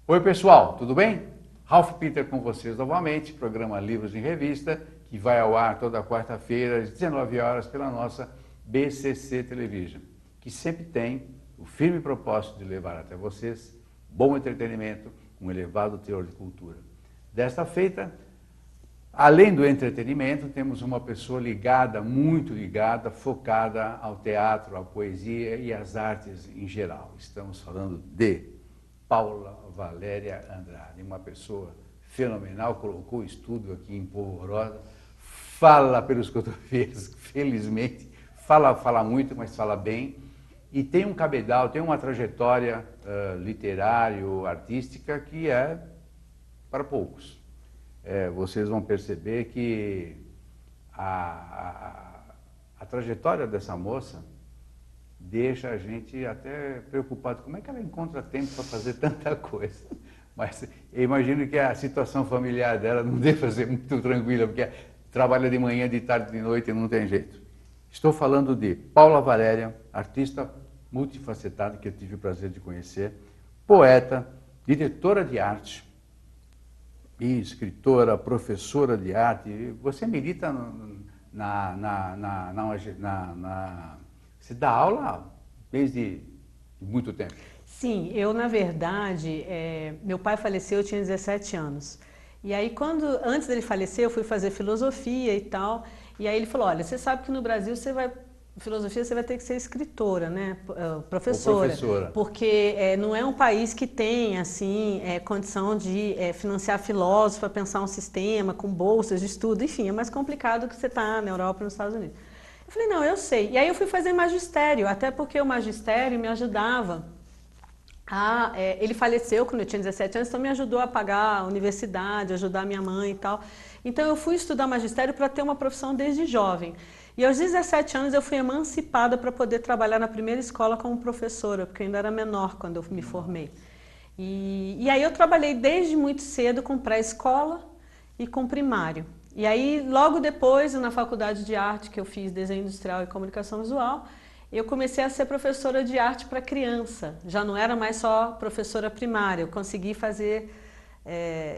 Oi pessoal, tudo bem? Ralph Peter com vocês novamente, programa Livros em Revista, que vai ao ar toda quarta-feira às 19 horas pela nossa BCC Television, que sempre tem o firme propósito de levar até vocês bom entretenimento, um elevado teor de cultura. Desta feita, além do entretenimento, temos uma pessoa ligada, muito ligada, focada ao teatro, à poesia e às artes em geral. Estamos falando de Paula Valéria Andrade, uma pessoa fenomenal, colocou o estúdio aqui em Polvorosa, fala pelos cotovelos, felizmente, fala muito, mas fala bem, e tem um cabedal, tem uma trajetória literário-artística que é para poucos. Vocês vão perceber que a trajetória dessa moça deixa a gente até preocupado. Como é que ela encontra tempo para fazer tanta coisa? Mas eu imagino que a situação familiar dela não deve ser muito tranquila, porque trabalha de manhã, de tarde, de noite e não tem jeito. Estou falando de Paula Valéria, artista multifacetada que eu tive o prazer de conhecer, poeta, diretora de arte, e escritora, professora de arte. Você milita você dá aula desde muito tempo? Sim, eu na verdade, meu pai faleceu, eu tinha 17 anos. E aí antes dele falecer, eu fui fazer filosofia e tal, e aí ele falou, olha, você sabe que no Brasil filosofia você vai ter que ser escritora, né? Professora. Porque não é um país que tem assim, condição de financiar filósofos para pensar um sistema com bolsas de estudo, enfim, é mais complicado que você está na Europa e nos Estados Unidos. Eu falei, não, eu sei. E aí eu fui fazer magistério, até porque o magistério me ajudava ele faleceu quando eu tinha 17 anos, então me ajudou a pagar a universidade, ajudar minha mãe e tal. Então eu fui estudar magistério para ter uma profissão desde jovem. E aos 17 anos eu fui emancipada para poder trabalhar na primeira escola como professora, porque eu ainda era menor quando eu me formei. E aí eu trabalhei desde muito cedo com pré-escola e com primário. E aí logo depois, na faculdade de arte que eu fiz desenho industrial e comunicação visual, eu comecei a ser professora de arte para criança. Já não era mais só professora primária, eu consegui fazer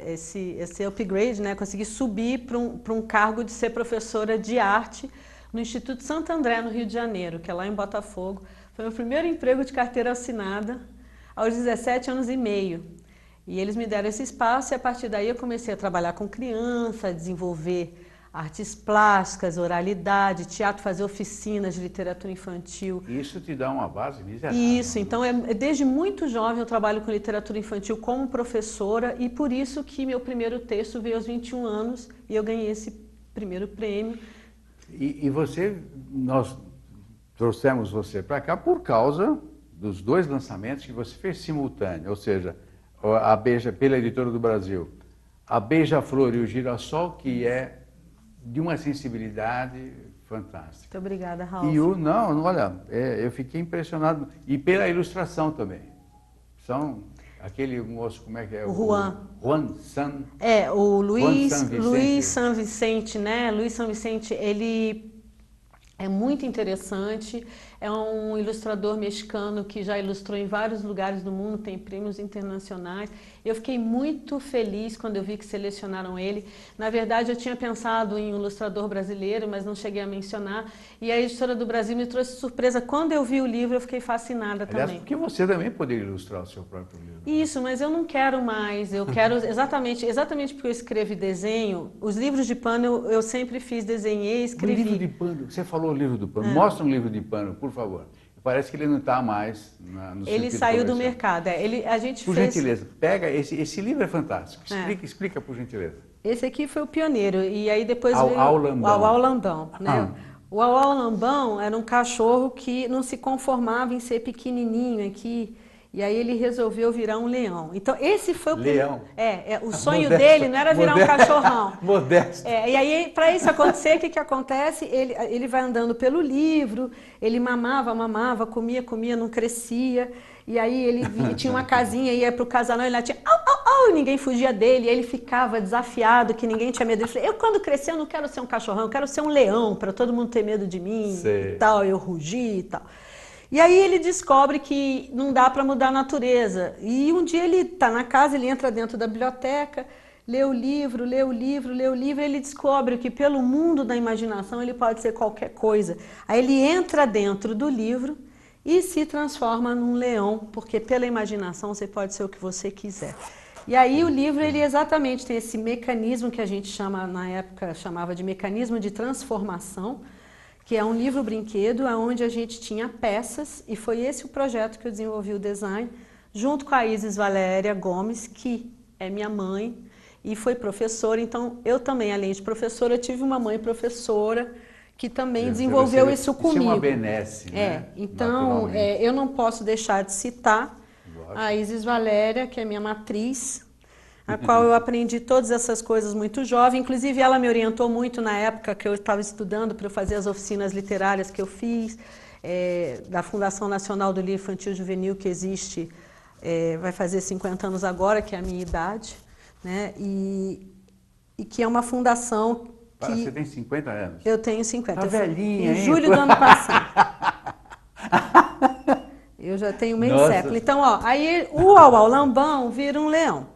esse upgrade, né? Consegui subir para um cargo de ser professora de arte no Instituto Santo André, no Rio de Janeiro, que é lá em Botafogo. Foi meu primeiro emprego de carteira assinada aos 17 anos e meio. E eles me deram esse espaço e a partir daí eu comecei a trabalhar com criança, a desenvolver artes plásticas, oralidade, teatro, fazer oficinas de literatura infantil. Isso te dá uma base miserável. Isso, então desde muito jovem eu trabalho com literatura infantil como professora e por isso que meu primeiro texto veio aos 21 anos e eu ganhei esse primeiro prêmio. E nós trouxemos você para cá por causa dos dois lançamentos que você fez simultâneo, ou seja, pela Editora do Brasil, a Beija-Flor e o Girassol, que é de uma sensibilidade fantástica. Muito obrigada, Ralph. Olha, eu fiquei impressionado. E pela ilustração também. São aquele moço, como é que é? O Juan. Juan San... o Luiz San Vicente, né? Luiz San Vicente, ele é muito interessante. É um ilustrador mexicano que já ilustrou em vários lugares do mundo, tem prêmios internacionais. Eu fiquei muito feliz quando eu vi que selecionaram ele. Na verdade, eu tinha pensado em um ilustrador brasileiro, mas não cheguei a mencionar. E a Editora do Brasil me trouxe surpresa. Quando eu vi o livro, eu fiquei fascinada também. Porque você também poderia ilustrar o seu próprio livro. Isso, mas eu não quero mais. Eu quero exatamente porque eu escrevo e desenho. Os livros de pano eu sempre fiz, desenhei, escrevi. O livro de pano, você falou livro de pano. Mostra um livro de pano, por favor. Parece que ele não está mais no Ele saiu do mercado. Por gentileza, pega esse livro é fantástico. Explica por gentileza. Esse aqui foi o pioneiro e aí depois veio o Auau Lambão, né? O Auau Lambão era um cachorro que não se conformava em ser pequenininho aqui. E aí ele resolveu virar um leão. Então esse foi o leão. O sonho dele não era virar um cachorrão. Modesto. E aí para isso acontecer, o que acontece? Ele vai andando pelo livro, ele mamava, comia, não crescia. E aí ele tinha uma casinha, ia para o casarão, ele lá tinha e ninguém fugia dele. E ele ficava desafiado, que ninguém tinha medo. Ele falou, eu quando crescer eu não quero ser um cachorrão, eu quero ser um leão, para todo mundo ter medo de mim e tal, eu rugi e tal. E aí ele descobre que não dá para mudar a natureza. E um dia ele está na casa, ele entra dentro da biblioteca, lê o livro, lê o livro, lê o livro, e ele descobre que pelo mundo da imaginação ele pode ser qualquer coisa. Aí ele entra dentro do livro e se transforma num leão, porque pela imaginação você pode ser o que você quiser. E aí o livro, ele exatamente tem esse mecanismo que a gente chama, na época, chamava de mecanismo de transformação, que é um livro-brinquedo, onde a gente tinha peças, e foi esse o projeto que eu desenvolvi o design, junto com a Isis Valéria Gomes, que é minha mãe, e foi professora. Então, eu também, além de professora, tive uma mãe professora, que também desenvolveu isso comigo. Isso é uma benesse, né? Então, eu não posso deixar de citar a Isis Valéria, que é minha matriz, a qual eu aprendi todas essas coisas muito jovem. Inclusive, ela me orientou muito na época que eu estava estudando para eu fazer as oficinas literárias que eu fiz, da Fundação Nacional do Livro Infantil e Juvenil, que existe, vai fazer 50 anos agora, que é a minha idade, né? E que é uma fundação que... Você tem 50 anos? Eu tenho 50. Tá velhinha, em julho do ano passado. Eu já tenho meio século. Então, ó, aí o Uau Lambão vira um leão.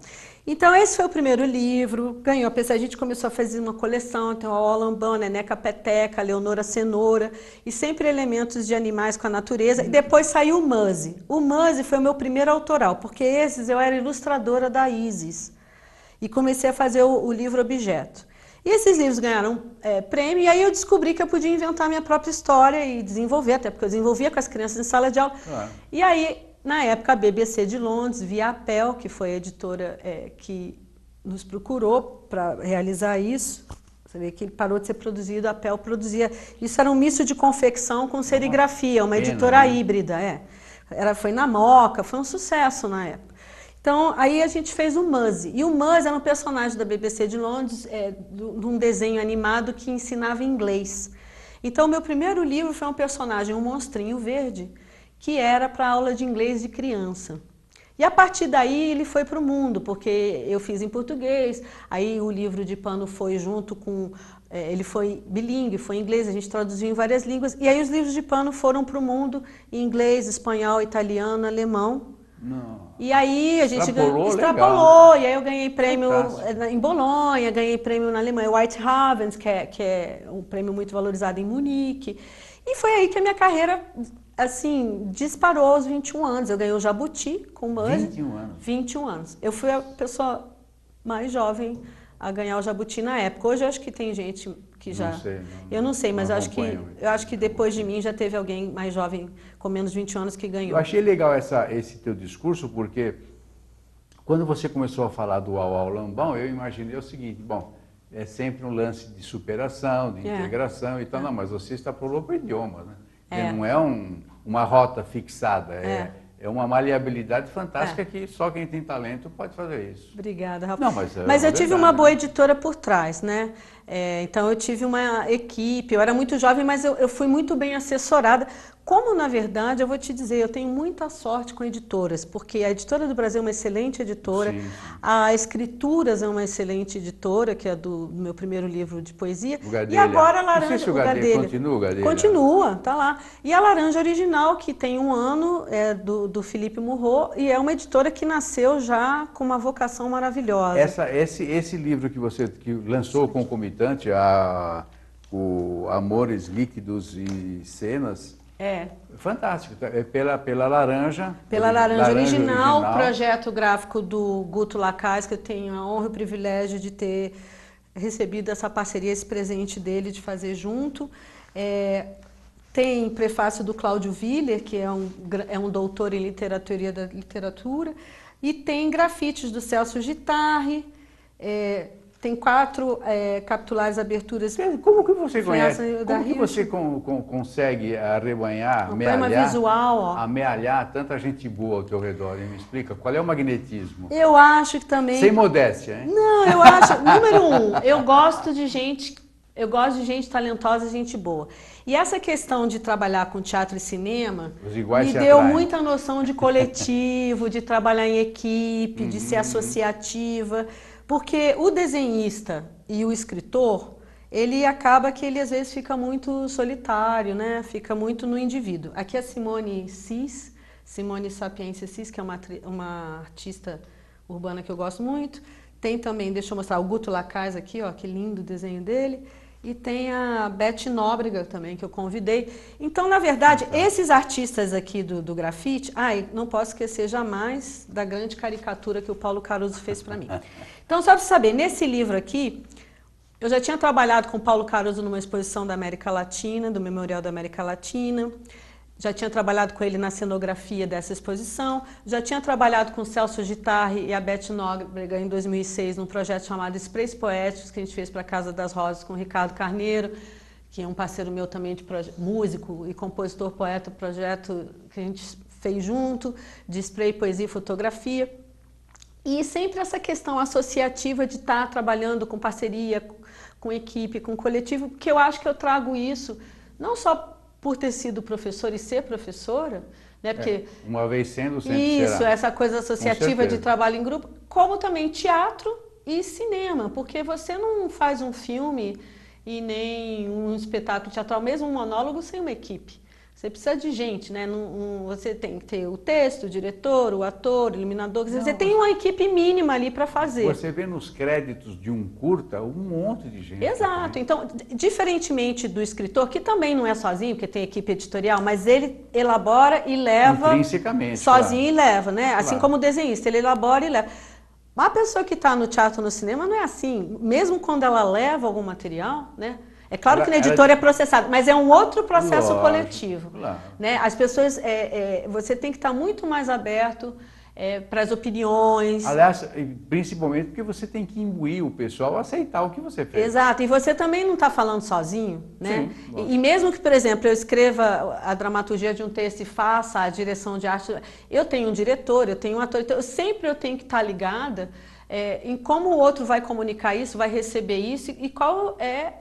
Então, esse foi o primeiro livro, ganhou, apesar a gente começou a fazer uma coleção, tem o Uau Lambão, Neneca Peteca, Leonora Cenoura, e sempre elementos de animais com a natureza. E depois saiu o Muzzy. O Muzzy foi o meu primeiro autoral, porque esses eu era ilustradora da Isis. E comecei a fazer o livro objeto. E esses livros ganharam prêmio, e aí eu descobri que eu podia inventar minha própria história e desenvolver, até porque eu desenvolvia com as crianças em sala de aula. Claro. E aí, na época, a BBC de Londres, via Apple, que foi a editora que nos procurou para realizar isso. Você vê que ele parou de ser produzido, a Apple produzia. Isso era um misto de confecção com serigrafia, uma editora híbrida. Foi na Moca, foi um sucesso na época. Então, aí a gente fez o Muzzy. E o Muzzy era um personagem da BBC de Londres, de um desenho animado que ensinava inglês. Então, o meu primeiro livro foi um personagem, um monstrinho verde, que era para aula de inglês de criança. E a partir daí ele foi para o mundo, porque eu fiz em português, aí o livro de pano foi junto com... ele foi bilíngue, foi em inglês, a gente traduziu em várias línguas, e aí os livros de pano foram para o mundo em inglês, espanhol, italiano, alemão. Não. E aí a gente extrapolou, e aí eu ganhei prêmio em Bolonha, ganhei prêmio na Alemanha, Whitehavens, que é um prêmio muito valorizado em Munique. E foi aí que a minha carreira, assim, disparou aos 21 anos. Eu ganhei o Jabuti com o Muzzy. 21 anos? 21 anos. Eu fui a pessoa mais jovem a ganhar o Jabuti na época. Hoje eu acho que tem gente que já... Não sei, eu não sei, mas eu acho que depois de mim já teve alguém mais jovem, com menos de 20 anos, que ganhou. Eu achei legal esse teu discurso, porque quando você começou a falar do Uau Lambão, eu imaginei o seguinte, bom, é sempre um lance de superação, de integração e tal, não, mas você extrapolou para o idioma, né? Não é uma rota fixada, é uma maleabilidade fantástica que só quem tem talento pode fazer isso. Obrigada, Rafa. Não, mas eu tive uma boa editora por trás, né? Então eu tive uma equipe, eu era muito jovem, mas eu fui muito bem assessorada. Como, na verdade, eu vou te dizer, eu tenho muita sorte com editoras, porque a Editora do Brasil é uma excelente editora, sim. A Escrituras é uma excelente editora, que é do meu primeiro livro de poesia, e agora a Laranja... Não sei se o Gadelha continua, o Gadelha. Continua, tá lá. E a Laranja Original, que tem 1 ano, é do Felipe Murro, e é uma editora que nasceu já com uma vocação maravilhosa. Esse livro que você lançou concomitante, o Amores Líquidos e Cenas... fantástico, pela Laranja. Pela Laranja Original, projeto gráfico do Guto Lacaz, que eu tenho a honra e o privilégio de ter recebido essa parceria, esse presente dele de fazer junto. Tem prefácio do Cláudio Viller, que é um doutor em teoria da literatura, e tem grafites do Celso Gitarri, tem 4 capitulares aberturas. Como que você conhece? Como que você consegue arrebanhar, amealhar tanta gente boa ao teu redor? Me explica, qual é o magnetismo? Eu acho que também... Sem modéstia, hein? Não, eu acho... Número 1, eu gosto de gente talentosa e gente boa. E essa questão de trabalhar com teatro e cinema me deu muita noção de coletivo, de trabalhar em equipe, de ser associativa... Porque o desenhista e o escritor, ele acaba que ele às vezes fica muito solitário, né? Fica muito no indivíduo. Aqui é a Simone Cis, Simone Sapiência Cis, que é uma artista urbana que eu gosto muito. Tem também, deixa eu mostrar, o Guto Lacaz aqui, ó, que lindo o desenho dele. E tem a Beth Nóbrega também, que eu convidei. Então, na verdade, esses artistas aqui do grafite... não posso esquecer jamais da grande caricatura que o Paulo Caruso fez para mim. Então, só para você saber, nesse livro aqui, eu já tinha trabalhado com o Paulo Caruso numa exposição da América Latina, do Memorial da América Latina. Já tinha trabalhado com ele na cenografia dessa exposição, já tinha trabalhado com o Celso Gitarri e a Beth Nóbrega em 2006 num projeto chamado Sprays Poéticos, que a gente fez para a Casa das Rosas com o Ricardo Carneiro, que é um parceiro meu também, de músico e compositor, poeta, projeto que a gente fez junto, de spray, poesia e fotografia. E sempre essa questão associativa de estar trabalhando com parceria, com equipe, com coletivo, porque eu acho que eu trago isso, não só por ter sido professora e ser professora, né? Porque uma vez sendo, sempre será. Essa coisa associativa de trabalho em grupo, como também teatro e cinema, porque você não faz um filme e nem um espetáculo teatral, mesmo um monólogo, sem uma equipe. Você precisa de gente, né? Você tem que ter o texto, o diretor, o ator, o iluminador. Você tem uma equipe mínima ali para fazer. Você vê nos créditos de um curta um monte de gente. Exato. Também. Então, diferentemente do escritor, que também não é sozinho, porque tem equipe editorial, mas ele elabora e leva... Intrinsecamente, sozinho, claro. E leva, né? Claro. Assim como o desenhista, ele elabora e leva. Uma pessoa que está no teatro, no cinema, não é assim. Mesmo quando ela leva algum material, né? É claro que na editora é processado, mas é um outro processo coletivo. Claro. Né? As pessoas, você tem que estar muito mais aberto para as opiniões. Aliás, principalmente porque você tem que imbuir o pessoal a aceitar o que você fez. Exato, e você também não está falando sozinho, né? Sim, e mesmo que, por exemplo, eu escreva a dramaturgia de um texto e faça a direção de arte, eu tenho um diretor, eu tenho um ator, então eu tenho que estar ligada em como o outro vai comunicar isso, vai receber isso e qual é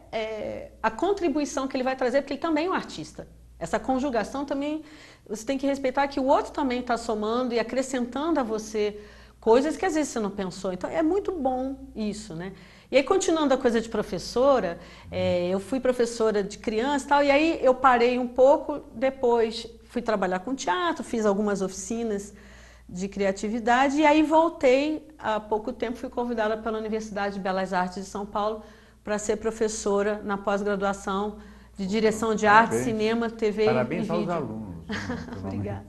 a contribuição que ele vai trazer, porque ele também é um artista. Essa conjugação também, você tem que respeitar que o outro também está somando e acrescentando a você coisas que às vezes você não pensou. Então é muito bom isso, né? E aí, continuando a coisa de professora, eu fui professora de criança e tal, e aí eu parei um pouco, depois fui trabalhar com teatro, fiz algumas oficinas de criatividade e aí voltei há pouco tempo, fui convidada pela Universidade de Belas Artes de São Paulo para ser professora na pós-graduação de direção de arte, cinema, TV Parabéns e vídeo. Aos alunos. Obrigada.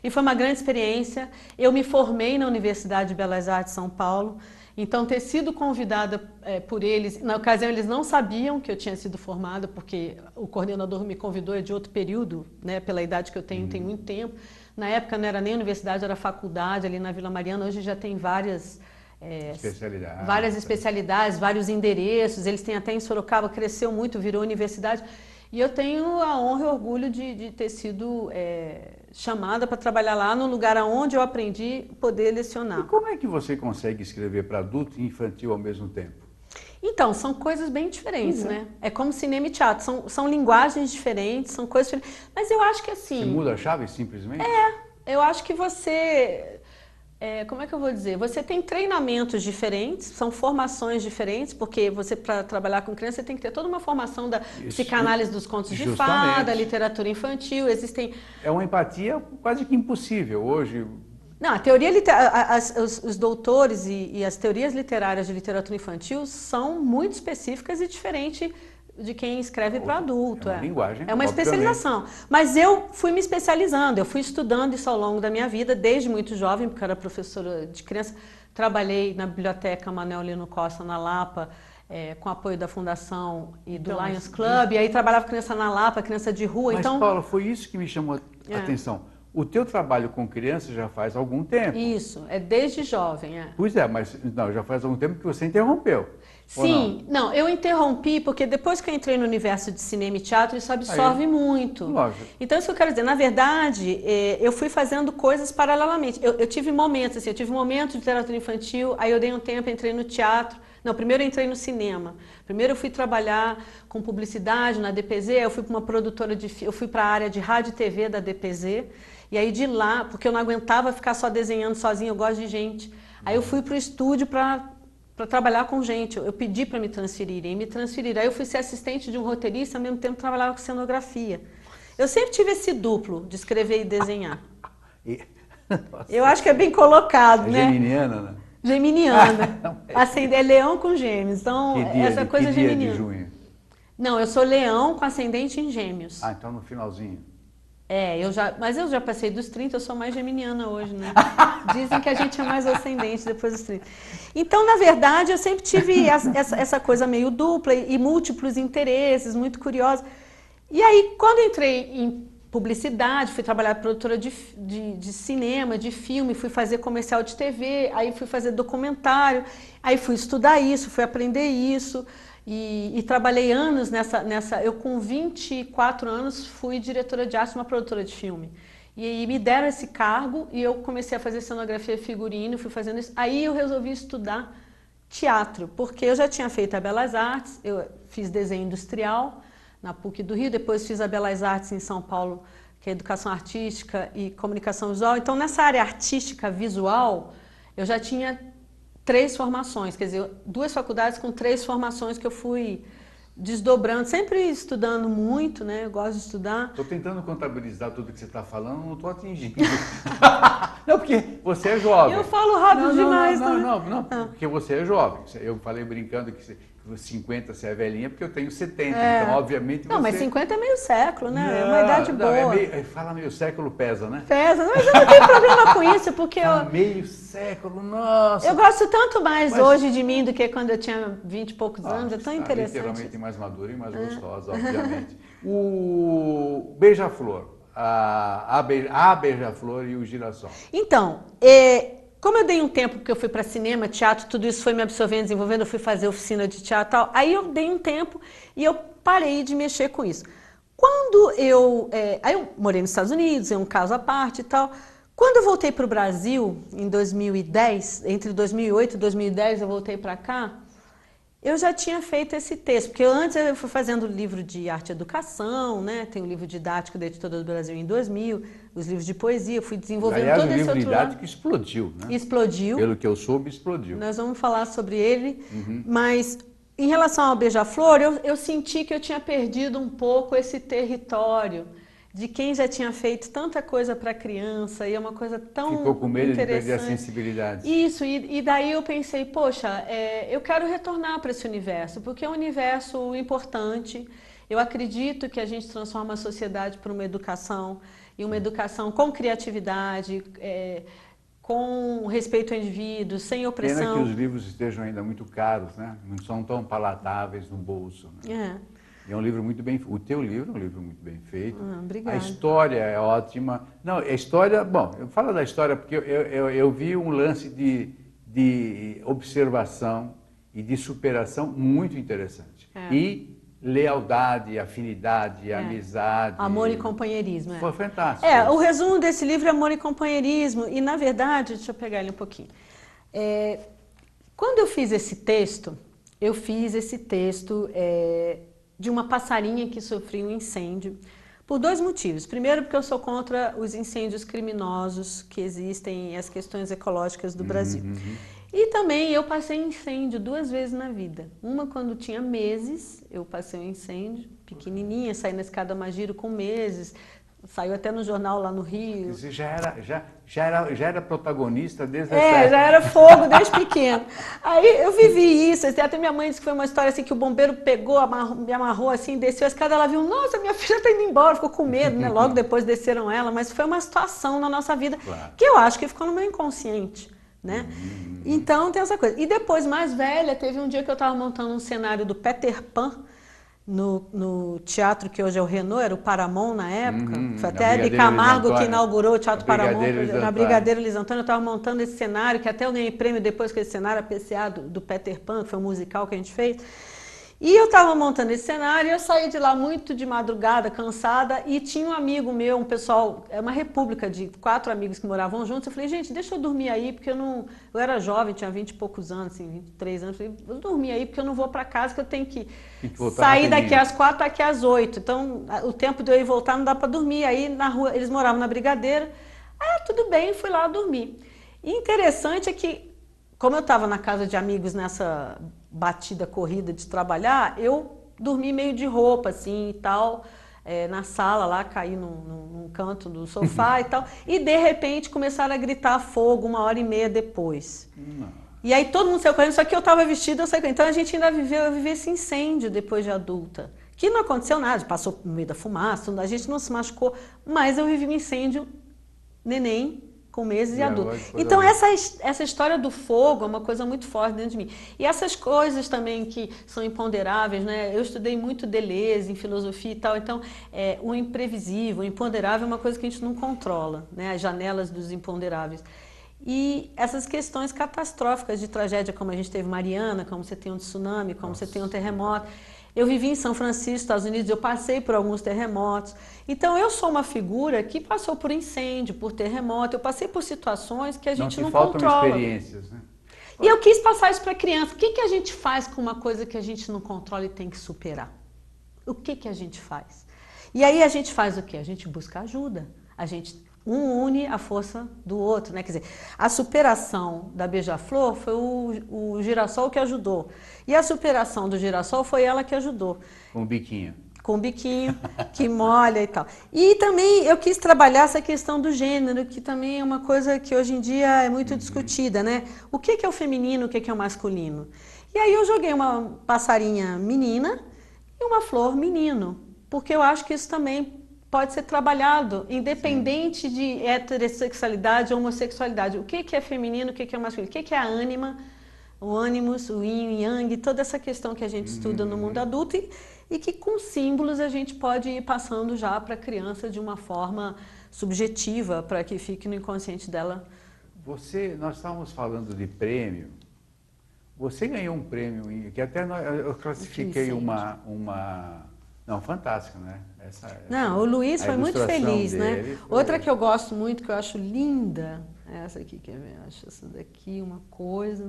E foi uma grande experiência. Eu me formei na Universidade de Belas Artes de São Paulo, então ter sido convidada por eles, na ocasião eles não sabiam que eu tinha sido formada, porque o coordenador me convidou de outro período, né, pela idade que eu tenho, tem muito tempo. Na época não era nem universidade, era faculdade ali na Vila Mariana. Hoje já tem várias especialidades, vários endereços. Eles têm até em Sorocaba, cresceu muito, virou universidade. E eu tenho a honra e orgulho de ter sido chamada para trabalhar lá no lugar onde eu aprendi poder lecionar. E como é que você consegue escrever para adulto e infantil ao mesmo tempo? Então, são coisas bem diferentes, né? É como cinema e teatro, são linguagens diferentes, são coisas diferentes. Mas eu acho que assim... Você muda a chave simplesmente? Eu acho que você... como é que eu vou dizer? Você tem treinamentos diferentes, são formações diferentes, porque você, para trabalhar com criança, você tem que ter toda uma formação da psicanálise dos contos de fada, literatura infantil, existem... É uma empatia quase que impossível hoje... Não, a teoria os doutores e as teorias literárias de literatura infantil são muito específicas e diferentes de quem escreve para adulto. É uma linguagem, é uma especialização. Mas eu fui me especializando, eu fui estudando isso ao longo da minha vida, desde muito jovem, porque eu era professora de criança. Trabalhei na Biblioteca Manuel Lino Costa, na Lapa, com apoio da Fundação e do Lions Club. E aí trabalhava criança na Lapa, criança de rua. Mas, então, Paula, foi isso que me chamou a atenção. O teu trabalho com criança já faz algum tempo. Isso, é desde jovem. Pois é, mas não, já faz algum tempo que você interrompeu. Sim, não, eu interrompi porque depois que eu entrei no universo de cinema e teatro, isso absorve muito. Lógico. Então, isso que eu quero dizer, na verdade, eu fui fazendo coisas paralelamente. Eu tive momentos, assim, eu tive um momento de literatura infantil, aí eu dei um tempo, entrei no teatro. Não, primeiro eu entrei no cinema. Primeiro eu fui trabalhar com publicidade na DPZ, eu fui para uma produtora eu fui para a área de rádio e TV da DPZ. E aí de lá, porque eu não aguentava ficar só desenhando sozinha, eu gosto de gente. Aí eu fui para o estúdio para para trabalhar com gente. Eu pedi para me transferirem, e me transferiram. Aí eu fui ser assistente de um roteirista, ao mesmo tempo trabalhava com cenografia. Eu sempre tive esse duplo de escrever e desenhar. Eu acho que é bem colocado, né? Geminiana, né? Geminiana. Assim, é leão com gêmeos. Então, essa coisa que dia geminiana. de junho? Não, eu sou leão com ascendente em gêmeos. Ah, então no finalzinho. Mas eu já passei dos 30, eu sou mais geminiana hoje, né? Dizem que a gente é mais ascendente depois dos 30. Então, na verdade, eu sempre tive essa coisa meio dupla e múltiplos interesses, muito curiosa. E aí, quando entrei em publicidade, fui trabalhar produtora de cinema, de filme, fui fazer comercial de TV, aí fui fazer documentário, aí fui estudar isso, fui aprender isso. E trabalhei anos nessa. Eu, com 24 anos, fui diretora de arte de uma produtora de filme. E me deram esse cargo e eu comecei a fazer cenografia e figurino, fui fazendo isso. Aí eu resolvi estudar teatro, porque eu já tinha feito a Belas Artes, eu fiz desenho industrial na PUC do Rio, depois fiz a Belas Artes em São Paulo, que é educação artística e comunicação visual. Então, nessa área artística visual, eu já tinha 3 formações, quer dizer, 2 faculdades com 3 formações que eu fui desdobrando, sempre estudando muito, né? Eu gosto de estudar. Estou tentando contabilizar tudo que você está falando, não estou atingindo. Não, porque você é jovem. Eu falo rápido demais. Não, porque você é jovem. Eu falei brincando que 50 você é velhinha, porque eu tenho 70, então obviamente você... Não, mas 50 é meio século, né? É uma idade boa. Fala meio século, pesa, né? Pesa, mas eu não tenho problema com isso, porque meio século, nossa! Eu gosto tanto mais hoje de mim do que quando eu tinha 20 e poucos anos, é tão interessante. Literalmente mais madura e mais gostosa, obviamente. O Beija-Flor, a Beija-Flor e o Girassol. Então, como eu dei um tempo, porque eu fui para cinema, teatro, tudo isso foi me absorvendo, desenvolvendo, eu fui fazer oficina de teatro e tal, aí eu dei um tempo e eu parei de mexer com isso. Aí eu morei nos Estados Unidos, é um caso à parte e tal. Quando eu voltei para o Brasil, em 2010, entre 2008 e 2010 eu voltei para cá, eu já tinha feito esse texto, porque antes eu fui fazendo livro de arte e educação, né? Tem o livro didático da Editora do Brasil em 2000, os livros de poesia, eu fui desenvolvendo todo esse outro lado. O livro didático explodiu, né? Explodiu. Pelo que eu soube, explodiu. Nós vamos falar sobre ele, mas em relação ao Beija-Flor, eu senti que eu tinha perdido um pouco esse território de quem já tinha feito tanta coisa para criança, e é uma coisa tão Ficou com medo de perder a interessante. sensibilidade. Isso, e daí eu pensei, poxa, eu quero retornar para esse universo, porque é um universo importante. Eu acredito que a gente transforma a sociedade para uma educação, e uma educação com criatividade, com respeito ao indivíduo, sem opressão. Pena que os livros estejam ainda muito caros, né? Não são tão palatáveis no bolso, né? É um livro muito bem feito. O teu livro é um livro muito bem feito. Obrigada. A história é ótima. Não, a história... Bom, eu falo da história porque eu vi um lance de observação e de superação muito interessante. E lealdade, afinidade, amizade... Amor e companheirismo. Foi fantástico. O resumo desse livro é amor e companheirismo. E, na verdade, deixa eu pegar ele um pouquinho. Quando eu fiz esse texto, de uma passarinha que sofreu um incêndio, por 2 motivos. Primeiro, porque eu sou contra os incêndios criminosos que existem e as questões ecológicas do Brasil. E também eu passei incêndio 2 vezes na vida. Uma quando tinha meses, eu passei um incêndio, pequenininha, saí na escada Magiro com meses, saiu até no jornal lá no Rio. Você já era protagonista desde essa... já era fogo desde pequeno. Aí eu vivi isso, até minha mãe disse que foi uma história assim que o bombeiro pegou, me amarrou assim, desceu a escada, ela viu, nossa, minha filha está indo embora, ficou com medo, né? Logo depois desceram ela, mas foi uma situação na nossa vida que eu acho que ficou no meu inconsciente, né? Então tem essa coisa. E depois, mais velha, teve um dia que eu estava montando um cenário do Peter Pan, no teatro que hoje é o Renault, era o Paramount na época, foi até a Hebe Camargo que inaugurou o Teatro Paramount, na Brigadeiro Luiz Antônio, eu estava montando esse cenário, que até eu ganhei prêmio depois com esse cenário, a PCA do Peter Pan, que foi um musical que a gente fez. E eu estava montando esse cenário, eu saí de lá muito de madrugada, cansada, e tinha um amigo meu, um pessoal, uma república de 4 amigos que moravam juntos, eu falei, gente, deixa eu dormir aí, porque eu era jovem, tinha 20 e poucos anos, assim, 23 anos, eu falei, vou dormir aí, porque eu não vou para casa, que eu tenho que sair daqui às 4 daqui às 8, então o tempo de eu ir e voltar não dá para dormir, aí na rua, eles moravam na Brigadeira, tudo bem, fui lá dormir. E interessante é que como eu estava na casa de amigos nessa batida corrida de trabalhar, eu dormi meio de roupa, assim, e tal, na sala lá, caí num canto do sofá e tal, e de repente começaram a gritar fogo 1h30 depois. E aí todo mundo saiu correndo, só que eu estava vestida, eu saí correndo. Então a gente ainda viveu esse incêndio depois de adulta, que não aconteceu nada, passou no meio da fumaça, a gente não se machucou, mas eu vivi um incêndio neném, com meses e adulto. Então essa história do fogo é uma coisa muito forte dentro de mim. E essas coisas também que são imponderáveis, né? Eu estudei muito Deleuze em filosofia e tal, então o imprevisível, o imponderável é uma coisa que a gente não controla, né? As janelas dos imponderáveis. E essas questões catastróficas de tragédia, como a gente teve Mariana, como você tem um tsunami, como você tem um terremoto. Eu vivi em São Francisco, Estados Unidos, eu passei por alguns terremotos. Então, eu sou uma figura que passou por incêndio, por terremoto, eu passei por situações que a gente não controla. Faltam experiências, né? E eu quis passar isso para a criança. O que a gente faz com uma coisa que a gente não controla e tem que superar? O que a gente faz? E aí a gente faz o quê? A gente busca ajuda. Um une a força do outro, né? Quer dizer, a superação da Beija-Flor foi o girassol que ajudou. E a superação do girassol foi ela que ajudou. Com o biquinho. Com o biquinho, que molha e tal. E também eu quis trabalhar essa questão do gênero, que também é uma coisa que hoje em dia é muito discutida, né? O que é o feminino, o que é o masculino? E aí eu joguei uma passarinha menina e uma flor menino, porque eu acho que isso também pode ser trabalhado, independente de heterossexualidade ou homossexualidade. O que é feminino, o que é masculino? O que é a ânima, o ânimos, o yin, o yang, toda essa questão que a gente estuda no mundo adulto e que com símbolos a gente pode ir passando já para a criança de uma forma subjetiva, para que fique no inconsciente dela. Nós estávamos falando de prêmio. Você ganhou um prêmio, que até eu classifiquei Não, fantástico, né? O Luiz foi muito feliz, né? Foi... Outra que eu gosto muito, que eu acho linda, é essa aqui, quer ver? Eu acho essa daqui uma coisa.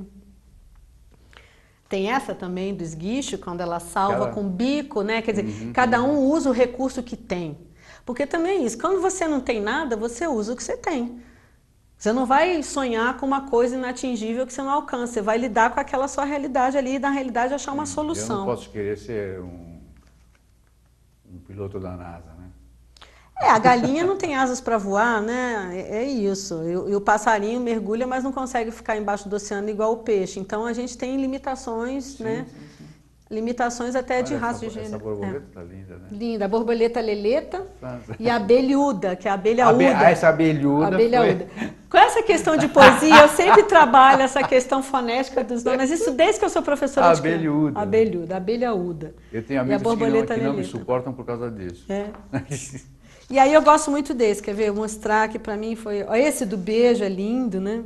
Tem essa também do esguicho, quando ela salva com bico, né? Quer dizer, cada um usa o recurso que tem. Porque também é isso, quando você não tem nada, você usa o que você tem. Você não vai sonhar com uma coisa inatingível que você não alcança, você vai lidar com aquela sua realidade ali e na realidade achar uma solução. Eu não posso querer ser um piloto da NASA, né? A galinha não tem asas para voar, né? É isso. E o passarinho mergulha, mas não consegue ficar embaixo do oceano igual o peixe. Então a gente tem limitações, né? Sim. Limitações até de raça de gênero. Essa borboleta tá linda, né? Linda. A borboleta leleta e a abelhuda, que é a abelhaúda. Essa abelhuda. Abelhaúda. Com essa questão de poesia, eu sempre trabalho essa questão fonética dos nomes. Isso desde que eu sou professora de abelhuda. Abelhuda, abelhaúda. Eu tenho amigos que não me suportam por causa disso. E aí eu gosto muito desse, quer ver? Eu mostrar que para mim foi... Esse do beijo é lindo, né?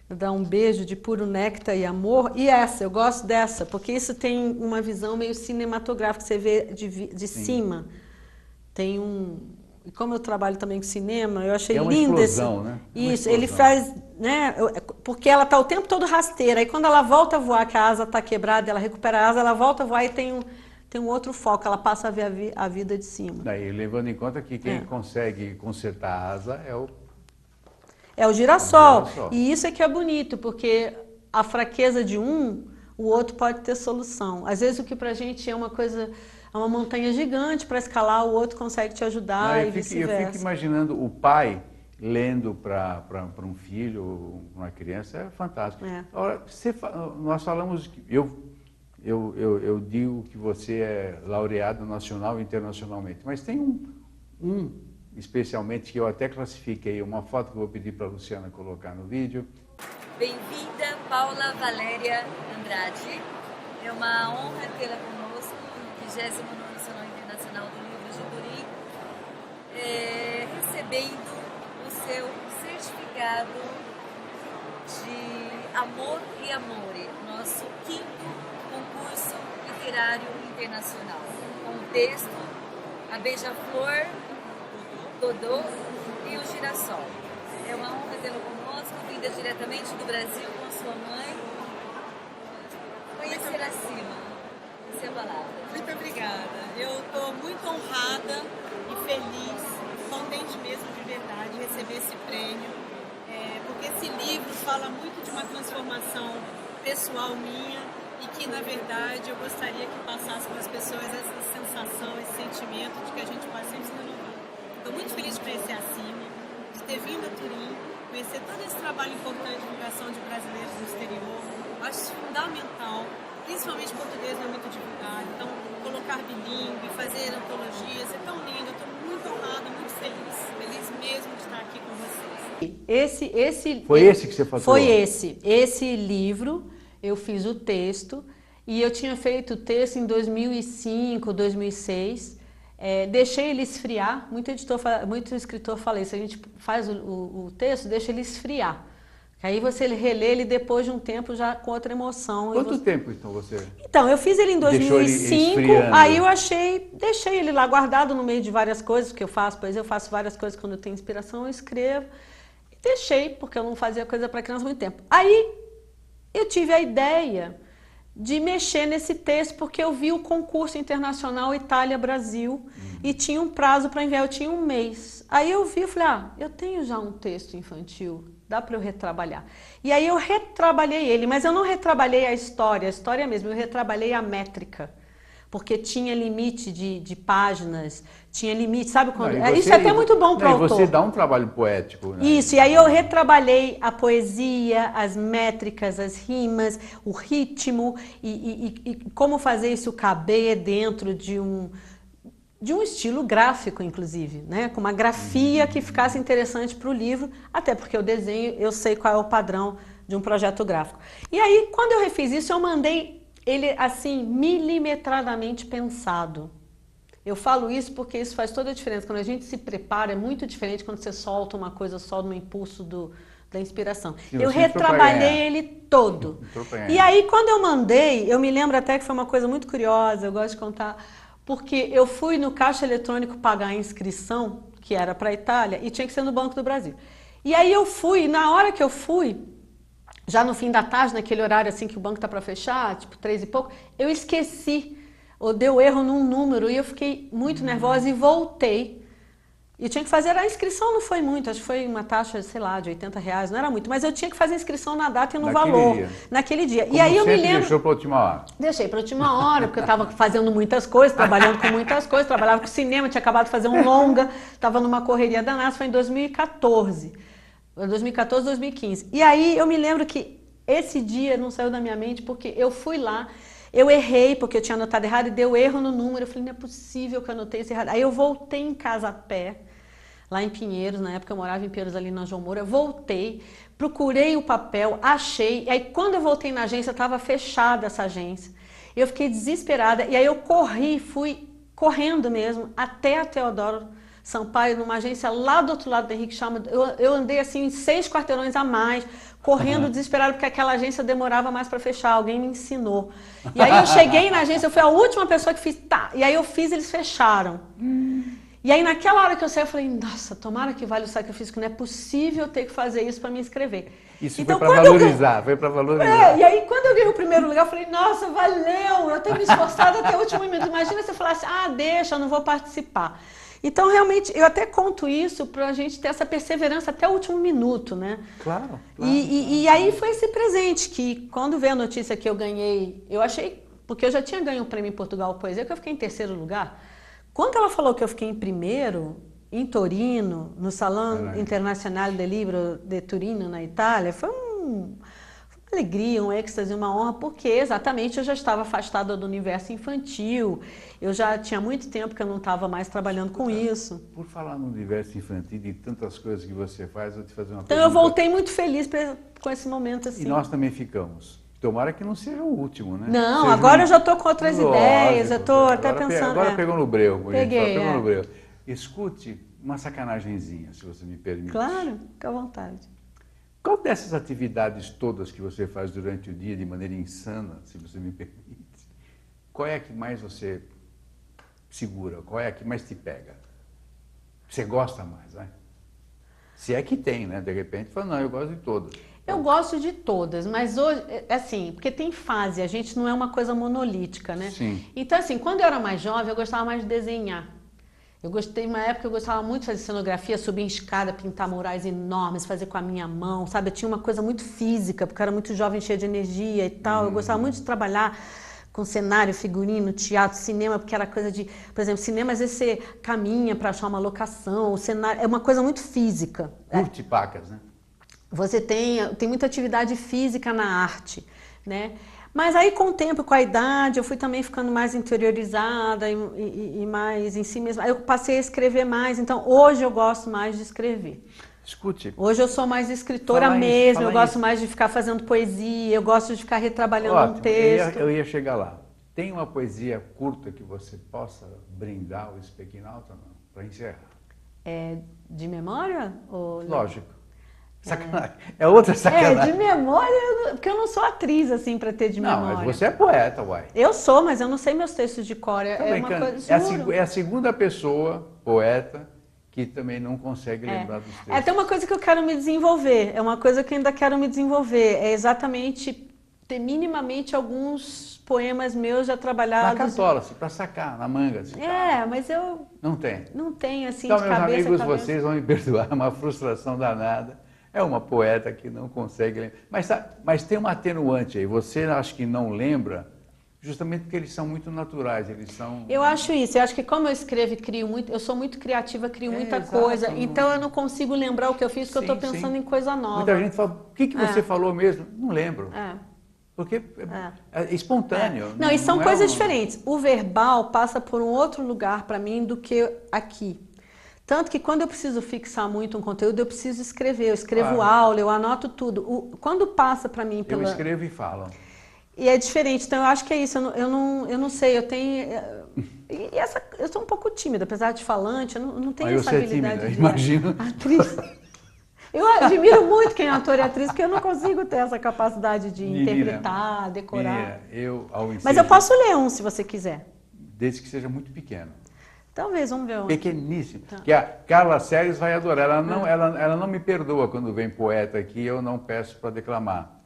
Dar um beijo de puro néctar e amor. E essa, eu gosto dessa, porque isso tem uma visão meio cinematográfica, você vê de cima. Tem E como eu trabalho também com cinema, eu achei lindo explosão, né? Isso, ele faz, né? Porque ela está o tempo todo rasteira. Aí quando ela volta a voar, que a asa está quebrada, ela recupera a asa, ela volta a voar e tem um outro foco, ela passa a ver a vida de cima. Daí, levando em conta que quem consegue consertar a asa é o girassol. E isso é que é bonito, porque a fraqueza de um, o outro pode ter solução. Às vezes o que pra gente é uma coisa, é uma montanha gigante para escalar, o outro consegue te ajudar e vice-versa. Eu fico imaginando o pai lendo para um filho, uma criança, é fantástico. Agora, nós falamos, eu digo que você é laureado nacional e internacionalmente, mas tem especialmente que eu até classifiquei, uma foto que eu vou pedir para a Luciana colocar no vídeo. Bem-vinda, Paula Valéria Andrade. É uma honra tê-la conosco no 29º Salão Internacional do Livro de Turim, recebendo o seu certificado de Amor e Amore, nosso 5º concurso literário internacional, com o texto A Beija-Flor, Dodô e o Girassol. É uma honra tê-lo conosco, vinda diretamente do Brasil com sua mãe. Conhecer acima. Essa é a palavra. Muito obrigada. Eu estou muito honrada e feliz, contente mesmo de verdade de receber esse prêmio. porque esse livro fala muito de uma transformação pessoal minha e que, na verdade, eu gostaria que passasse para as pessoas essa sensação, esse sentimento de que a gente pode sempre se renovar. Estou muito feliz de conhecer a CIMI, de ter vindo a Turim, conhecer todo esse trabalho importante de divulgação de brasileiros no exterior. Eu acho isso fundamental, principalmente português não é muito divulgado. Então, colocar bilíngue, fazer antologias, é tão lindo. Eu estou muito honrada, muito feliz. Feliz mesmo de estar aqui com vocês. Foi esse que você falou? Foi esse. Esse livro, eu fiz o texto e eu tinha feito o texto em 2005, 2006. Deixei ele esfriar. Muito escritor fala isso. A gente faz o texto, deixa ele esfriar. Aí você relê ele depois de um tempo já com outra emoção. Quanto tempo então você? Então, eu fiz ele em 2005, aí eu deixei ele lá guardado no meio de várias coisas que eu faço, pois eu faço várias coisas quando eu tenho inspiração, eu escrevo. E deixei, porque eu não fazia coisa para criança há muito tempo. Aí eu tive a ideia de mexer nesse texto, porque eu vi o concurso internacional Itália-Brasil e tinha um prazo para enviar, eu tinha um mês. Aí eu vi e falei, eu tenho já um texto infantil, dá para eu retrabalhar. E aí eu retrabalhei ele, mas eu não retrabalhei a história mesmo, eu retrabalhei a métrica. Porque tinha limite de páginas, tinha limite, sabe quando... isso é até muito bom para o autor. E você dá um trabalho poético, né? Isso, e aí eu retrabalhei a poesia, as métricas, as rimas, o ritmo e como fazer isso caber dentro de um estilo gráfico, inclusive, né? Com uma grafia que ficasse interessante para o livro, até porque o desenho, eu sei qual é o padrão de um projeto gráfico. E aí, quando eu refiz isso, eu mandei ele, assim, milimetradamente pensado. Eu falo isso porque isso faz toda a diferença. Quando a gente se prepara, é muito diferente quando você solta uma coisa só no impulso da inspiração. Eu retrabalhei ele todo. E aí, quando eu mandei, eu me lembro até que foi uma coisa muito curiosa, eu gosto de contar, porque eu fui no caixa eletrônico pagar a inscrição, que era para a Itália, e tinha que ser no Banco do Brasil. E aí eu fui, na hora que eu fui, já no fim da tarde, naquele horário assim que o banco está para fechar, tipo 3 e pouco, eu esqueci, ou deu erro num número, e eu fiquei muito nervosa e voltei. E tinha que fazer a inscrição, não foi muito, acho que foi uma taxa, sei lá, de R$80, não era muito, mas eu tinha que fazer a inscrição na data e no valor, naquele dia. Como e aí eu me lembro... deixou para a última hora? Deixei para a última hora, porque eu estava fazendo muitas coisas, trabalhando com muitas coisas, trabalhava com cinema, tinha acabado de fazer um longa, estava numa correria danada, foi em 2014. 2014, 2015. E aí eu me lembro que esse dia não saiu da minha mente porque eu fui lá, eu errei porque eu tinha anotado errado e deu erro no número. Eu falei, não é possível que eu anotei isso errado. Aí eu voltei em casa a pé, lá em Pinheiros, na época eu morava em Pinheiros ali na João Moura, voltei, procurei o papel, achei, e aí quando eu voltei na agência, estava fechada essa agência. Eu fiquei desesperada e aí eu fui correndo mesmo até a Teodoro Sampaio, numa agência lá do outro lado do Henrique Schaumann. Eu andei assim 6 quarteirões a mais, correndo desesperado, porque aquela agência demorava mais para fechar, alguém me ensinou. E aí eu cheguei na agência, eu fui a última pessoa que fiz, e aí eu fiz, eles fecharam. E aí naquela hora que eu saí, eu falei, nossa, tomara que vale o sacrifício, que não é possível ter que fazer isso para me inscrever. Isso então, foi para valorizar, foi para valorizar. E aí quando eu ganhei o primeiro lugar, eu falei, nossa, valeu, eu tenho me esforçado até o último minuto. Imagina se eu falasse, deixa, eu não vou participar. Então, realmente, eu até conto isso para a gente ter essa perseverança até o último minuto, né? Claro. E aí foi esse presente que, quando veio a notícia que eu ganhei, eu achei, porque eu já tinha ganho um prêmio em Portugal Poesia, que eu fiquei em 3º lugar. Quando ela falou que eu fiquei em 1º, em Torino, no Salão Internacional del Libro de Turino, na Itália, foi uma alegria, um êxtase, uma honra, porque exatamente eu já estava afastada do universo infantil, eu já tinha muito tempo que eu não estava mais trabalhando com isso. Por falar no universo infantil e de tantas coisas que você faz, eu vou te fazer uma pergunta. Então eu voltei muito feliz com esse momento assim. E nós também ficamos. Tomara que não seja o último, né? Não, agora eu já estou com outras ideias, eu estou até pensando... Agora pegou no breu, Peguei, pegou no breu. Escute uma sacanagenzinha, se você me permite. Claro, fica à vontade. Qual dessas atividades todas que você faz durante o dia de maneira insana, se você me permite, qual é a que mais você segura? Qual é a que mais te pega? Você gosta mais, né? Se é que tem, né? De repente, fala, não, eu gosto de todas. Eu gosto de todas, mas hoje, assim, porque tem fase, a gente não é uma coisa monolítica, né? Sim. Então, assim, quando eu era mais jovem, eu gostava mais de desenhar. Eu gostei, uma época eu gostava muito de fazer cenografia, subir em escada, pintar murais enormes, fazer com a minha mão, sabe? Eu tinha uma coisa muito física, porque eu era muito jovem, cheia de energia e tal. Eu gostava muito de trabalhar com cenário, figurino, teatro, cinema, porque era coisa de... Por exemplo, cinema, às vezes você caminha para achar uma locação, o cenário... É uma coisa muito física. Curte pacas, né? Você tem muita atividade física na arte, né? Mas aí, com o tempo, com a idade, eu fui também ficando mais interiorizada e mais em si mesma. Aí eu passei a escrever mais, então hoje eu gosto mais de escrever. Escute. Hoje eu sou mais escritora mesmo, eu gosto mais de ficar fazendo poesia, eu gosto de ficar retrabalhando um texto. Eu ia chegar lá. Tem uma poesia curta que você possa brindar o Speaking-Out para encerrar? É de memória? Ou... Lógico. Sacanagem. É outra sacanagem. De memória, porque eu não sou atriz, assim, para ter de memória. Não, mas você é poeta, uai. Eu sou, mas eu não sei meus textos de cor. É uma coisa, é a segunda pessoa, poeta, que também não consegue lembrar dos textos. É até uma coisa que eu quero me desenvolver. É uma coisa que eu ainda quero me desenvolver. É exatamente ter minimamente alguns poemas meus já trabalhados. Na cartola, para sacar, na manga. Assim, mas eu... Não tem. Não tenho, assim, então, de cabeça. Então, meus amigos, vocês vão me perdoar, é uma frustração danada. É uma poeta que não consegue lembrar. Mas tem uma atenuante aí. Você acha que não lembra, justamente porque eles são muito naturais. Eles são... Eu acho isso. Eu acho que como eu escrevo e crio muito, eu sou muito criativa, crio muita coisa. Então eu não consigo lembrar o que eu fiz, porque eu estou pensando em coisa nova. Muita gente fala, o que você falou mesmo? Não lembro. Porque é espontâneo. Não, e são coisas diferentes. O verbal passa por um outro lugar para mim do que aqui. Tanto que quando eu preciso fixar muito um conteúdo, eu preciso escrever. Eu escrevo aula, eu anoto tudo. Quando passa para mim... Eu escrevo e falo. E é diferente. Então, eu acho que é isso. Eu não sei. Eu tenho... eu sou um pouco tímida, apesar de falante. Eu não tenho essa habilidade de... Imagino. Atriz. Eu admiro muito quem é ator e atriz, porque eu não consigo ter essa capacidade de interpretar, decorar. Mas eu posso ler um, se você quiser. Desde que seja muito pequeno. Talvez, vamos ver. Pequeníssimo. Tá. Que a Carla Seles vai adorar. Ela não me perdoa quando vem poeta aqui, eu não peço para declamar.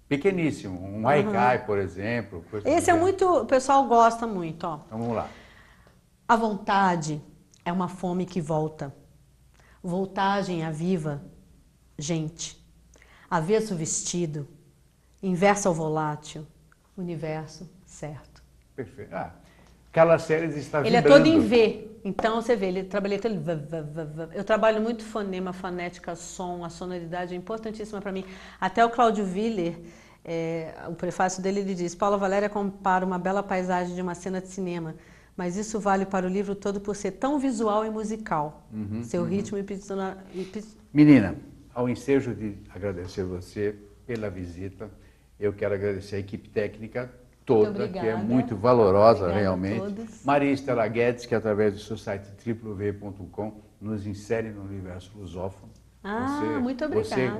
Pequeníssimo. Um haikai, por exemplo. Esse é muito... O pessoal gosta muito, ó. Então vamos lá. A vontade é uma fome que volta. Voltagem à viva, gente. Avesso vestido. Inverso ao volátil. Universo certo. Perfeito. Carla Seles está vibrando. Ele é todo em V, então você vê, ele trabalha todo... Eu trabalho muito fonema, fonética, som, a sonoridade é importantíssima para mim. Até o Cláudio Willer, o prefácio dele, ele diz: Paula Valéria compara uma bela paisagem de uma cena de cinema, mas isso vale para o livro todo por ser tão visual e musical. Seu ritmo e... Menina, ao ensejo de agradecer você pela visita, eu quero agradecer a equipe técnica toda, que é muito valorosa realmente. Maria Estela Guedes, que através do seu site www.com nos insere no universo lusófono. Muito obrigada. Você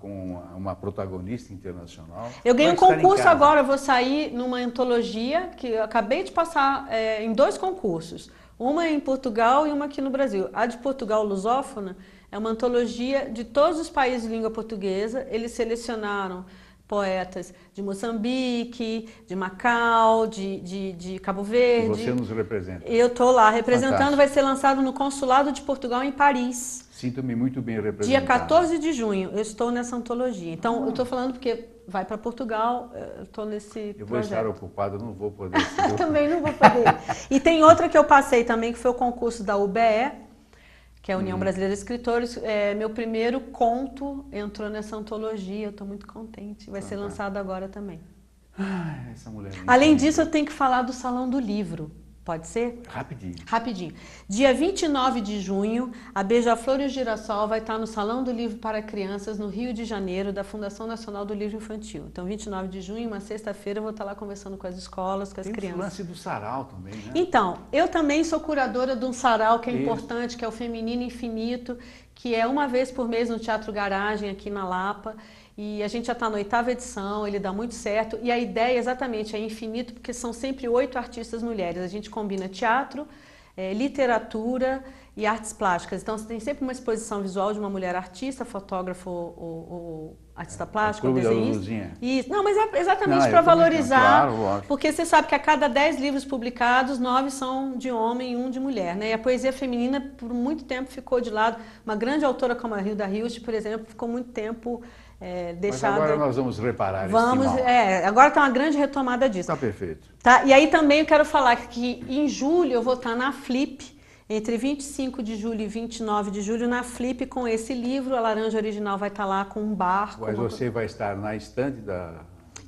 com uma protagonista internacional. Eu ganhei um concurso agora, vou sair numa antologia que eu acabei de passar em 2 concursos. Uma em Portugal e uma aqui no Brasil. A de Portugal, lusófona, é uma antologia de todos os países de língua portuguesa. Eles selecionaram poetas de Moçambique, de Macau, de Cabo Verde. E você nos representa. Eu estou lá representando, fantástico. Vai ser lançado no Consulado de Portugal em Paris. Sinto-me muito bem representado. Dia 14 de junho, eu estou nessa antologia. Então, eu estou falando porque vai para Portugal, eu estou nesse Eu vou projeto. estar ocupado, não vou poder. Também não vou poder. E tem outra que eu passei também, que foi o concurso da UBE, que é a União Brasileira de Escritores. Meu primeiro conto entrou nessa antologia, eu estou muito contente. Vai ser lançado agora também. Essa mulher. Além disso, eu tenho que falar do Salão do Livro. Pode ser? Rapidinho. Rapidinho. Dia 29 de junho, a Beija-Flor e o Girassol vai estar no Salão do Livro para Crianças, no Rio de Janeiro, da Fundação Nacional do Livro Infantil. Então, 29 de junho, uma sexta-feira, eu vou estar lá conversando com as escolas, com as crianças. Tem o lance do sarau também, né? Então, eu também sou curadora de um sarau que é importante, que é o Feminino Infinito, que é uma vez por mês no Teatro Garagem, aqui na Lapa. E a gente já está na 8ª edição, ele dá muito certo. E a ideia exatamente é infinito, porque são sempre 8 artistas mulheres. A gente combina teatro, literatura e artes plásticas. Então, você tem sempre uma exposição visual de uma mulher artista, fotógrafo ou artista plástico, o Clube desenhista. Da Luluzinha. Isso. Não, mas é exatamente para valorizar, claro, porque você sabe que a cada 10 livros publicados, 9 são de homem e 1 de mulher, né? E a poesia feminina, por muito tempo, ficou de lado. Uma grande autora como a Hilda Hilst, por exemplo, ficou muito tempo deixada... Mas agora nós vamos reparar esse mal. Agora está uma grande retomada disso. Está perfeito. Tá? E aí também eu quero falar que em julho eu vou estar na Flip, entre 25 de julho e 29 de julho, na Flip, com esse livro. A Laranja Original vai estar lá com um barco. Mas você vai estar na estande da...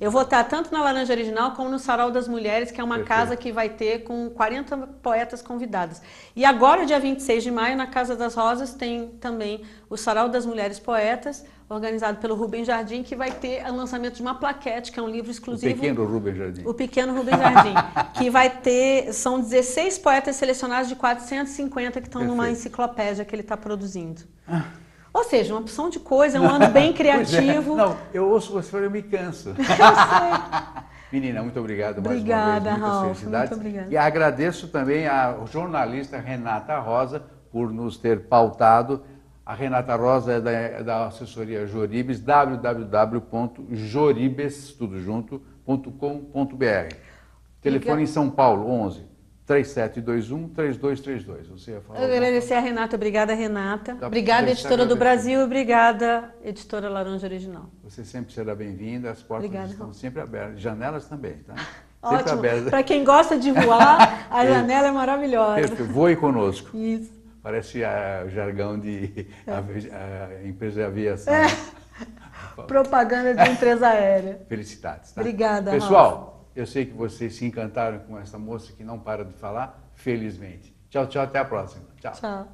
Eu vou estar tanto na Laranja Original como no Sarau das Mulheres, que é uma Perfeito. casa que vai ter com 40 poetas convidadas. E agora, dia 26 de maio, na Casa das Rosas, tem também o Sarau das Mulheres Poetas, organizado pelo Rubem Jardim, que vai ter o lançamento de uma plaquete, que é um livro exclusivo. O Pequeno Rubem Jardim. O Pequeno Rubem Jardim, que vai ter, são 16 poetas selecionados de 450 que estão numa enciclopédia que ele está produzindo. Ou seja, uma opção de coisa, é um ano bem criativo. Não, eu ouço você, eu me canso. Eu sei. Menina, muito obrigado Obrigada, mais uma vez. Muitas Ralf, felicidades. muito obrigada. E agradeço também à jornalista Renata Rosa por nos ter pautado. A Renata Rosa é da assessoria Joribes, www.joribes.com.br. Telefone em São Paulo, 11 3721 3232. Você ia falar? Eu agradecer a Renata. Obrigada, Renata. Tá, Obrigada, Editora do Brasil. Obrigada, Editora Laranja Original. Você sempre será bem-vinda. As portas estão sempre abertas. Janelas também, tá? Sempre Ótimo. abertas. Para quem gosta de voar, a janela é maravilhosa. Perfeito. Voe conosco. Isso. Parece o jargão de empresa de aviação. Propaganda de empresa aérea. Felicidades. Tá? Obrigada, Pessoal, eu sei que vocês se encantaram com essa moça que não para de falar, felizmente. Tchau, tchau, até a próxima. Tchau. Tchau.